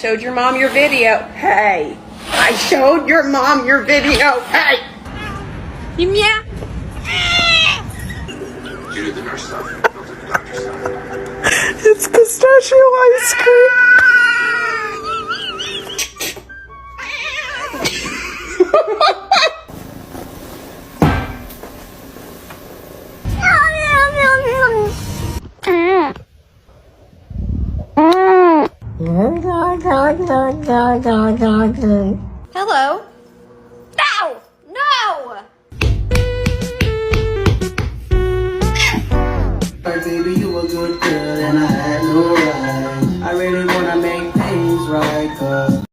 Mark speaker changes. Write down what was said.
Speaker 1: showed your mom your video. Hey, I showed your mom your video. Hey.
Speaker 2: Yeah.
Speaker 3: You do the nurse stuff. Don't do the doctor stuff.
Speaker 4: It's pistachio ice cream.
Speaker 2: Hello. No! No!
Speaker 5: Baby, you a good girl and I had no right. I really wanna make things right, 'cause